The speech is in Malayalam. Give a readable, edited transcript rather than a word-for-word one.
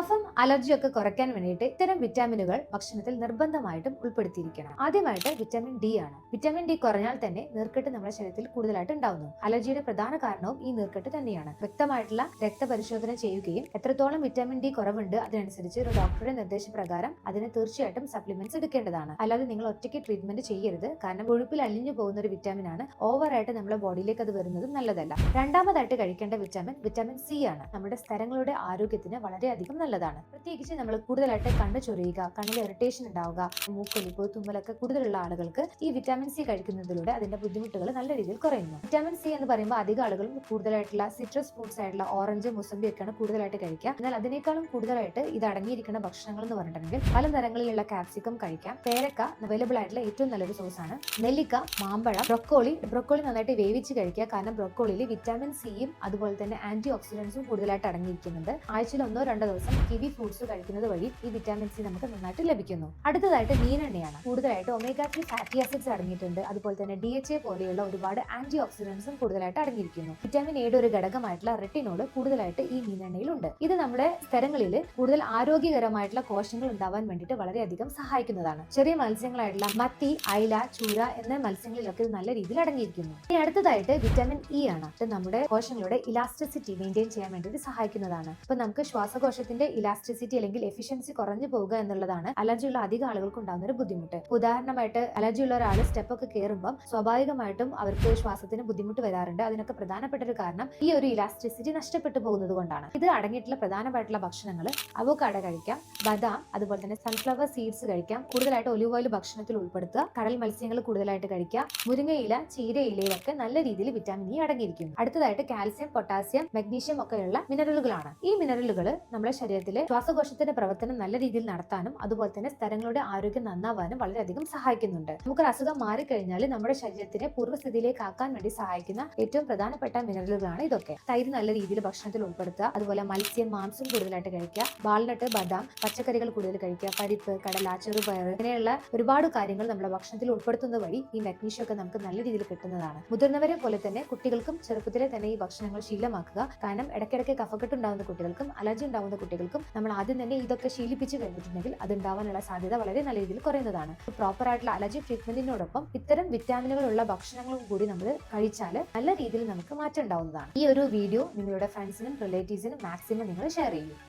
കഫം അലർജിയൊക്കെ കുറയ്ക്കാൻ വേണ്ടിയിട്ട് ഇത്തരം വിറ്റാമിനുകൾ ഭക്ഷണത്തിൽ നിർബന്ധമായിട്ടും ഉൾപ്പെടുത്തിയിരിക്കണം. ആദ്യമായിട്ട് വിറ്റാമിൻ ഡി ആണ്. വിറ്റാമിൻ ഡി കുറഞ്ഞാൽ തന്നെ നീർക്കെട്ട് നമ്മുടെ ശരീരത്തിൽ കൂടുതലായിട്ട് ഉണ്ടാവുന്നു. അലർജിയുടെ പ്രധാന കാരണവും ഈ നീർക്കെട്ട് തന്നെയാണ്. വ്യക്തമായിട്ടുള്ള രക്തപരിശോധന ചെയ്യുകയും എത്രത്തോളം വിറ്റാമിൻ ഡി കുറവുണ്ട് അതിനനുസരിച്ച് ഒരു ഡോക്ടറുടെ നിർദ്ദേശപ്രകാരം അതിന് തീർച്ചയായിട്ടും സപ്ലിമെന്റ്സ് എടുക്കേണ്ടതാണ്. അല്ലാതെ നിങ്ങൾ ഒറ്റയ്ക്ക് ട്രീറ്റ്മെന്റ് ചെയ്യരുത്. കാരണം കൊഴുപ്പിൽ അലിഞ്ഞു പോകുന്ന ഒരു വിറ്റാമിൻ ആണ്. ഓവറായിട്ട് നമ്മുടെ ബോഡിയിലേക്ക് അത് വരുന്നത് നല്ലതല്ല. രണ്ടാമതായിട്ട് കഴിക്കേണ്ട വിറ്റാമിൻ സി ആണ്. നമ്മുടെ സ്ഥലങ്ങളുടെ ആരോഗ്യത്തിന് വളരെയധികം നല്ലതാണ്. പ്രത്യേകിച്ച് നമ്മൾ കൂടുതലായിട്ട് കണ്ണ് ചൊറിയുക, കണ്ണിൽ ഇറിറ്റേഷൻ ഉണ്ടാവുക, മൂക്കൊലിപ്പ്, തുമ്മലൊക്കെ കൂടുതലുള്ള ആളുകൾക്ക് ഈ വിറ്റാമിൻ സി കഴിക്കുന്നതിലൂടെ അതിന്റെ ബുദ്ധിമുട്ടുകൾ നല്ല രീതിയിൽ കുറയുന്നു. വിറ്റാമിൻ സി എന്ന് പറയുമ്പോൾ അധികം ആളുകളും കൂടുതലായിട്ടുള്ള സിട്രസ് ഫ്രൂട്ട്സ് ആയിട്ടുള്ള ഓറഞ്ച്, മുസമ്പി ഒക്കെയാണ് കൂടുതലായിട്ട് കഴിക്കുക. എന്നാൽ അതിനേക്കാളും കൂടുതലായിട്ട് ഇത് അടങ്ങിയിരിക്കുന്ന ഭക്ഷണങ്ങൾ എന്ന് പറഞ്ഞിട്ടുണ്ടെങ്കിൽ പല നിറങ്ങളിലുള്ള കാപ്സിക്കം കഴിക്കാം. പേരക്ക അവൈലബിൾ ആയിട്ടുള്ള ഏറ്റവും നല്ലൊരു സോഴ്സ് ആണ്. നെല്ലിക്ക, മാമ്പഴം, ബ്രൊക്കോളി നന്നായിട്ട് വേവിച്ച് കഴിക്കുക. കാരണം ബ്രൊക്കോളിയിൽ വിറ്റാമിൻ സിയും അതുപോലെ തന്നെ ആന്റി ഓക്സിഡൻസും കൂടുതലായിട്ട് അടങ്ങിയിരിക്കുന്നുണ്ട്. ആഴ്ചയിൽ 1-2 ദിവസം കിവി ഫ്രൂട്ട്സ് കഴിക്കുന്നത് വഴി ഈ വിറ്റാമിൻ സി നമുക്ക് നന്നായിട്ട് ലഭിക്കുന്നു. അടുത്തതായിട്ട് മീനെണ്ണയാണ്. കൂടുതലായിട്ട് ഒമേഗ 3 ഫാറ്റി ആസിഡ്സ് അടങ്ങിയിട്ടുണ്ട്. അതുപോലെ തന്നെ DHA പോലെയുള്ള ഒരുപാട് ആന്റി ഓക്സിഡൻസും കൂടുതലായിട്ട് അടങ്ങിയിരിക്കുന്നു. വിറ്റാമിൻ എയുടെ ഒരു ഘടകമായിട്ടുള്ള റെറ്റിനോൾ കൂടുതലായിട്ട് ഈ മീനെണ്ണയിലുണ്ട്. ഇത് നമ്മുടെ സ്ഥലങ്ങളിൽ കൂടുതൽ ആരോഗ്യകരമായിട്ടുള്ള കോശങ്ങൾ ഉണ്ടാവാൻ വേണ്ടിയിട്ട് വളരെയധികം സഹായിക്കുന്നതാണ്. ചെറിയ മത്സ്യങ്ങളായിട്ടുള്ള മത്തി, അയല, ചൂര എന്ന മത്സ്യങ്ങളിലൊക്കെ ഇത് നല്ല രീതിയിൽ അടങ്ങിയിരിക്കുന്നു. ഇനി അടുത്തതായിട്ട് വിറ്റാമിൻ ഇ ആണ്. ഇത് നമ്മുടെ കോശങ്ങളുടെ ഇലാസ്റ്റിസിറ്റി മെയിൻറ്റെയിൻ ചെയ്യാൻ വേണ്ടിയിട്ട് സഹായിക്കുന്നതാണ്. ഇപ്പൊ നമുക്ക് ശ്വാസകോശത്തിന്റെ ഇലാസ്റ്റിസിറ്റി അല്ലെങ്കിൽ എഫിഷ്യൻസി കുറഞ്ഞു പോകുക എന്നുള്ളതാണ് അലർജിയുള്ള അധികം ആളുകൾക്ക് ഉണ്ടാകുന്ന ഒരു ബുദ്ധിമുട്ട്. ഉദാഹരണമായിട്ട് അലർജിയുള്ള ഒരാൾ സ്റ്റെപ്പ് ഒക്കെ കയറുമ്പോൾ സ്വാഭാവികമായിട്ടും അവർക്ക് ശ്വാസത്തിന് ബുദ്ധിമുട്ട് വരാറുണ്ട്. അതിനൊക്കെ പ്രധാനപ്പെട്ട ഒരു കാരണം ഈ ഒരു ഇലാസ്റ്റിസിറ്റി നഷ്ടപ്പെട്ടു പോകുന്നത് കൊണ്ടാണ്. ഇത് അടങ്ങിയിട്ടുള്ള പ്രധാനമായിട്ടുള്ള ഭക്ഷണങ്ങൾ അവോക്കാഡോ കഴിക്കാം, ബദാം, അതുപോലെ തന്നെ സൺഫ്ലവർ സീഡ്സ് കഴിക്കാം. കൂടുതലായിട്ട് ഒലിവ് ഓയിൽ ഭക്ഷണത്തിൽ ഉൾപ്പെടുത്തുക. കടൽ മത്സ്യങ്ങൾ കൂടുതലായിട്ട് കഴിക്കുക. മുരിങ്ങയില, ചീരയിലയിലൊക്കെ നല്ല രീതിയിൽ വിറ്റാമിൻ ഇ അടങ്ങിയിരിക്കുന്നു. അടുത്തതായിട്ട് കാൽസ്യം, പൊട്ടാസ്യം, മഗ്നീഷ്യം ഒക്കെയുള്ള മിനറലുകളാണ്. ഈ മിനറലുകൾ നമ്മുടെ ശരീരത്തിലെ ശ്വാസകോശത്തിന്റെ പ്രവർത്തനം നല്ല രീതിയിൽ നടത്താനും അതുപോലെ തന്നെ സ്ഥലങ്ങളുടെ ആരോഗ്യം നന്നാവാനും വളരെയധികം സഹായിക്കുന്നുണ്ട്. നമുക്കൊരു അസുഖം മാറിക്കഴിഞ്ഞാൽ നമ്മുടെ ശരീരത്തിനെ പൂർവ്വസ്ഥിതിയിലേക്ക് ആക്കാൻ വേണ്ടി സഹായിക്കുന്ന ഏറ്റവും പ്രധാനപ്പെട്ട മിനറലുകളാണ് ഇതൊക്കെ. തൈര് നല്ല രീതിയിൽ ഭക്ഷണത്തിൽ ഉൾപ്പെടുത്തുക. അതുപോലെ മത്സ്യം, മാംസം കൂടുതലായിട്ട് കഴിക്കുക. വാൾനട്ട്, ബദാം, പച്ചക്കറികൾ കൂടുതൽ കഴിക്കുക. പരിപ്പ്, കടല, ചെറുപയർ ഇങ്ങനെയുള്ള ഒരുപാട് കാര്യങ്ങൾ നമ്മുടെ ഭക്ഷണത്തിൽ ഉൾപ്പെടുത്തുന്നത് വഴി ഈ മഗ്നീഷ്യം ഒക്കെ നമുക്ക് നല്ല രീതിയിൽ കിട്ടുന്നതാണ്. മുതിർന്നവരെ പോലെ തന്നെ കുട്ടികൾക്കും ചെറുപ്പത്തിലെ തന്നെ ഈ ഭക്ഷണങ്ങൾ ശീലമാക്കുക. കാരണം ഇടയ്ക്കിടയ്ക്ക് കഫക്കെട്ട് ഉണ്ടാകുന്ന കുട്ടികൾക്കും അലർജി ഉണ്ടാകുന്ന കുട്ടികൾക്കും നമ്മൾ ആദ്യം തന്നെ ഇതൊക്കെ ശീലിപ്പിച്ച് കഴിഞ്ഞിട്ടുണ്ടെങ്കിൽ അത് ഉണ്ടാവാനുള്ള സാധ്യത വളരെ നല്ല രീതിയിൽ കുറയുന്നതാണ്. പ്രോപ്പർ ആയിട്ടുള്ള അലർജി ട്രീറ്റ്മെന്റിനോടൊപ്പം ഇത്തരം വിറ്റാമിനുകളുള്ള ഭക്ഷണങ്ങളും കൂടി നമ്മൾ കഴിച്ചാൽ നല്ല രീതിയിൽ നമുക്ക് മാറ്റം ഉണ്ടാവുന്നതാണ്. ഈ ഒരു വീഡിയോ നിങ്ങളുടെ ഫ്രണ്ട്സിനും റിലേറ്റീവ്സിനും മാക്സിമം നിങ്ങൾ ഷെയർ ചെയ്യും.